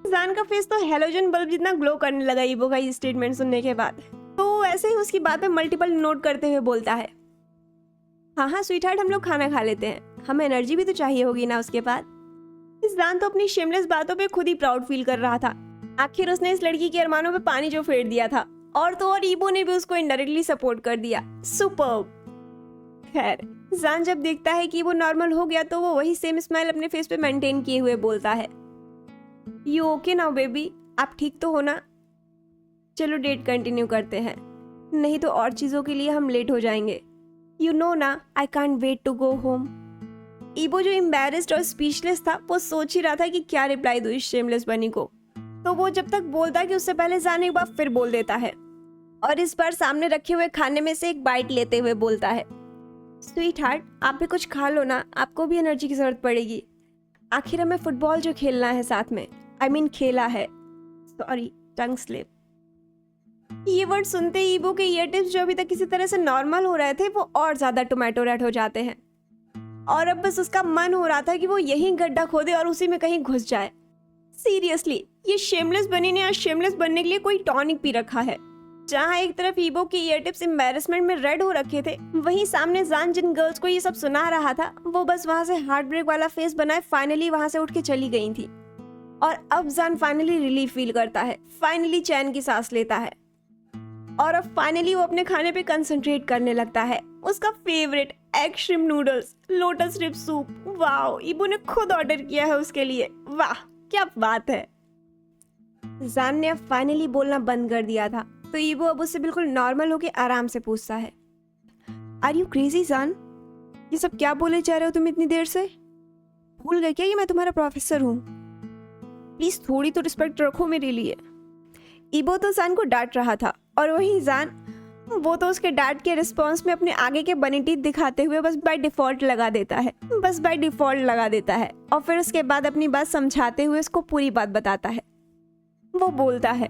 जान का फेस तो हेलोजन बल्ब जितना ग्लो करने लगा ईबो का ये स्टेटमेंट सुनने के बाद। तो ऐसे ही उसकी बात में मल्टीपल नोट करते हुए बोलता है, हाँ हाँ स्वीटहार्ट, हम लोग खाना खा लेते हैं, हमें एनर्जी भी तो चाहिए होगी ना उसके बाद। जान तो अपनी शेमलेस बातों पे खुद ही प्राउड फील कर रहा था, आखिर उसने इस लड़की के अरमानों पे पानी जो फेर दिया था, और तो और ईबो ने भी उसको इनडायरेक्टली सपोर्ट कर दिया। सुपर्ब। खैर, जान जब देखता है कि वो नॉर्मल हो गया तो वो वही सेम स्माइल अपने फेस पे मेंटेन किए हुए बोलता है, यू ओके नाउ बेबी, आप ठीक तो हो ना? चलो डेट कंटिन्यू करते हैं, नहीं तो और चीजों के लिए हम लेट हो जाएंगे। यू नो ना, I can't wait to go home. Yibo जो एम्बैरेस्ड और स्पीचलेस था, वो सोच ही रहा था कि क्या रिप्लाई दूं इस शेमलेस बनी को। तो वो जब तक बोलता कि उससे पहले जाने के बाद फिर बोल देता है, और इस बार सामने रखे हुए खाने में से एक बाइट लेते हुए बोलता है, स्वीट हार्ट आप भी कुछ खा लो ना, आपको भी एनर्जी की जरूरत पड़ेगी। आखिर हमें फुटबॉल जो खेलना है साथ में, आई मीन खेला है, सॉरी टंग स्लिप। ये वर्ड सुनते ही ईबो के ईयर टिप्स जो अभी तक किसी तरह से नॉर्मल हो रहे थे वो और ज्यादा टोमेटो रेड हो जाते हैं, और अब बस उसका मन हो रहा था कि वो यही गड्ढा खोदे और उसी में कहीं घुस जाए। सीरियसली, ये शेमलेस बनी ने आज शेमलेस बनने के लिए कोई टॉनिक पी रखा है। जहाँ एक तरफ ईबो के ईयर टिप्स एम्बैरेसमेंट में रेड हो रखे थे, वहीं सामने जान जिन गर्ल्स को ये सब सुना रहा था वो बस वहां से हार्ट ब्रेक वाला फेस बनाए फाइनली वहां से उठ के चली गई थी। और अब जान फाइनली रिलीफ फील करता है, फाइनली चैन की सांस लेता है, और अब फाइनली वो अपने खाने पे कंसंट्रेट करने लगता है। उसका favourite egg shrimp noodles, lotus rib soup, wow, Yibo ने खुद ऑर्डर किया है उसके लिए। वाह क्या बात है। जान ने अब फाइनली बोलना बंद कर दिया था, तो ईबो अब उससे बिल्कुल नॉर्मल होके आराम से पूछता है, आर यू क्रेजी जान? ये सब क्या बोले जा रहे हो तुम इतनी देर से? भूल गए क्या कि मैं तुम्हारा प्रोफेसर हूँ? प्लीज थोड़ी तो रिस्पेक्ट रखो मेरे लिए। ईबो तो जान को डांट रहा था, और वहीं जान वो तो उसके डांट के रिस्पॉन्स में अपने आगे के बने टीथ दिखाते हुए बस बाय डिफॉल्ट लगा देता है, और फिर उसके बाद अपनी बात समझाते हुए उसको पूरी बात बताता है। वो बोलता है,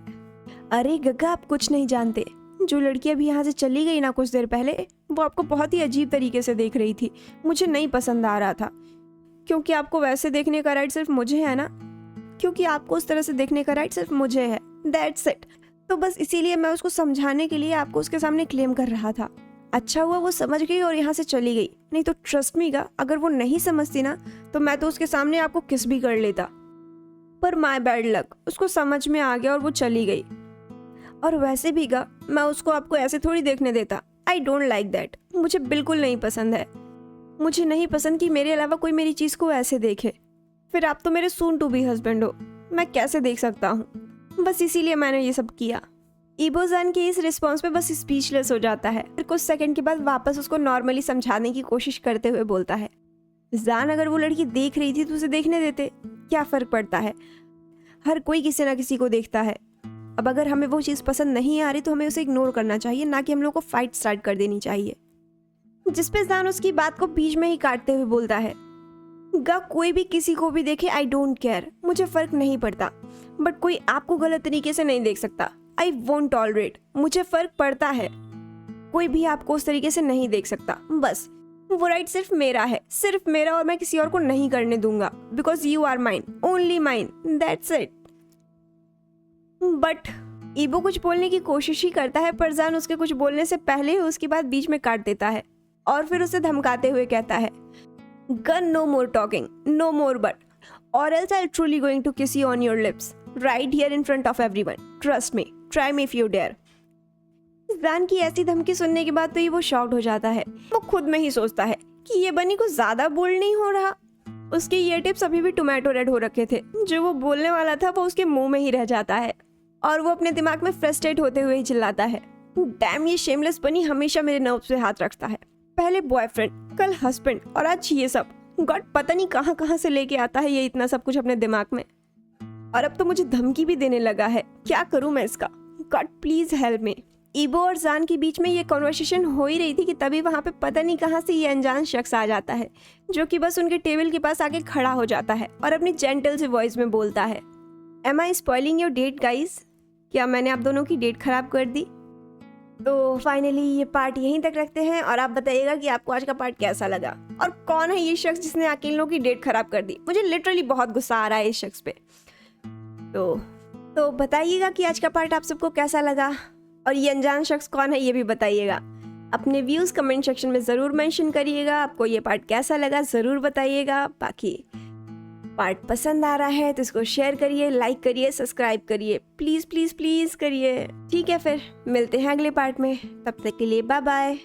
अरे गग्गा, आप कुछ नहीं जानते। जो लड़की अभी यहाँ से चली गई ना कुछ देर पहले, वो आपको बहुत ही अजीब तरीके से देख रही थी। मुझे नहीं पसंद आ रहा था, क्योंकि आपको वैसे देखने का राइट सिर्फ मुझे है ना, क्योंकि आपको उस तरह से देखने का राइट सिर्फ मुझे है, दैट्स इट। तो बस इसीलिए मैं उसको समझाने के लिए आपको उसके सामने क्लेम कर रहा था। अच्छा हुआ वो समझ गई और यहाँ से चली गई, नहीं तो ट्रस्ट मी गा, अगर वो नहीं समझती ना तो मैं तो उसके सामने आपको किस भी कर लेता। पर माय बैड लक, उसको समझ में आ गया और वो चली गई। और वैसे भी गा, मैं उसको आपको ऐसे थोड़ी देखने देता। आई डोंट लाइक दैट, मुझे बिल्कुल नहीं पसंद है। मुझे नहीं पसंद कि मेरे अलावा कोई मेरी चीज़ को ऐसे देखे। फिर आप तो मेरे सून टू बी हस्बैंड हो, मैं कैसे देख सकता हूँ? बस इसीलिए मैंने ये सब किया। ईबो जान के इस रिस्पॉन्स पे बस स्पीचलेस हो जाता है। फिर कुछ सेकंड के बाद वापस उसको नॉर्मली समझाने की कोशिश करते हुए बोलता है, जान अगर वो लड़की देख रही थी तो उसे देखने देते, क्या फ़र्क पड़ता है? हर कोई किसी ना किसी को देखता है। अब अगर हमें वो चीज़ पसंद नहीं आ रही तो हमें उसे इग्नोर करना चाहिए, ना कि हम लोग को फाइट स्टार्ट कर देनी चाहिए। जिसपे जान उसकी बात को बीच में ही काटते हुए बोलता है, गा कोई भी किसी को भी देखे, आई डोंट केयर, मुझे फ़र्क नहीं पड़ता, बट कोई आपको गलत तरीके से नहीं देख सकता। आई वोंट टॉलरेट, मुझे फ़र्क पड़ता है, कोई भी आपको उस तरीके से नहीं देख सकता। बस वो राइट सिर्फ मेरा है, सिर्फ मेरा, और मैं किसी और को नहीं करने दूंगा, because you are mine, only mine, that's it. But Yibo कुछ बोलने की कोशिश ही करता है, पर जान उसके कुछ बोलने से पहले ही उसकी बात बीच में काट देता है और फिर उसे धमकाते हुए कहता है, gun no more talking, no more but, और else I truly going to kiss you on your lips right here in front of everyone, trust me, try me if you dare. Zhan की ऐसी धमकी सुनने के बाद तो ये वो शॉक्ड हो जाता है। वो खुद में ही सोचता है कि ये बनी को ज्यादा बोल्ड नहीं हो रहा। उसके ईयर टिप्स अभी भी टोमेटो रेड हो रखे थे, जो वो बोलने वाला था वो उसके मुंह में ही रह जाता है, और वो अपने दिमाग में फ्रस्ट्रेट होते हुए ही चिल्लाता है, डैम, ये शेमलेस बनी हमेशा मेरे नर्व्स पे हाथ रखता है। पहले बॉयफ्रेंड, कल हस्बैंड, और आज ये सब। गॉड पता नहीं कहाँ कहाँ से लेके आता है ये इतना सब कुछ अपने दिमाग में, और अब तो मुझे धमकी भी देने लगा है। क्या करूं मैं इसका? God please help me. Yibo और जान के बीच में ये कॉन्वर्सेशन हो ही रही थी कि तभी वहाँ पे पता नहीं कहाँ से ये अनजान शख्स आ जाता है, जो कि बस उनके टेबल के पास आके खड़ा हो जाता है और अपनी जेंटल से वॉइस में बोलता है, am I spoiling your date guys? क्या मैंने आप दोनों की डेट खराब कर दी? तो फाइनली ये पार्ट यहीं तक रखते हैं, और आप बताइएगा कि आपको आज का पार्ट कैसा लगा, और कौन है ये शख्स जिसने आके इन लोगों की डेट खराब कर दी। मुझे लिटरली बहुत गुस्सा आ रहा है इस शख्स पे। तो बताइएगा कि आज का पार्ट आप सबको कैसा लगा, और ये अनजान शख्स कौन है ये भी बताइएगा। अपने व्यूज़ कमेंट सेक्शन में ज़रूर मेंशन करिएगा। आपको ये पार्ट कैसा लगा ज़रूर बताइएगा। बाकी पार्ट पसंद आ रहा है तो इसको शेयर करिए, लाइक करिए, सब्सक्राइब करिए, प्लीज़ प्लीज़ प्लीज़ करिए। ठीक है, फिर मिलते हैं अगले पार्ट में, तब तक के लिए बाय बाय।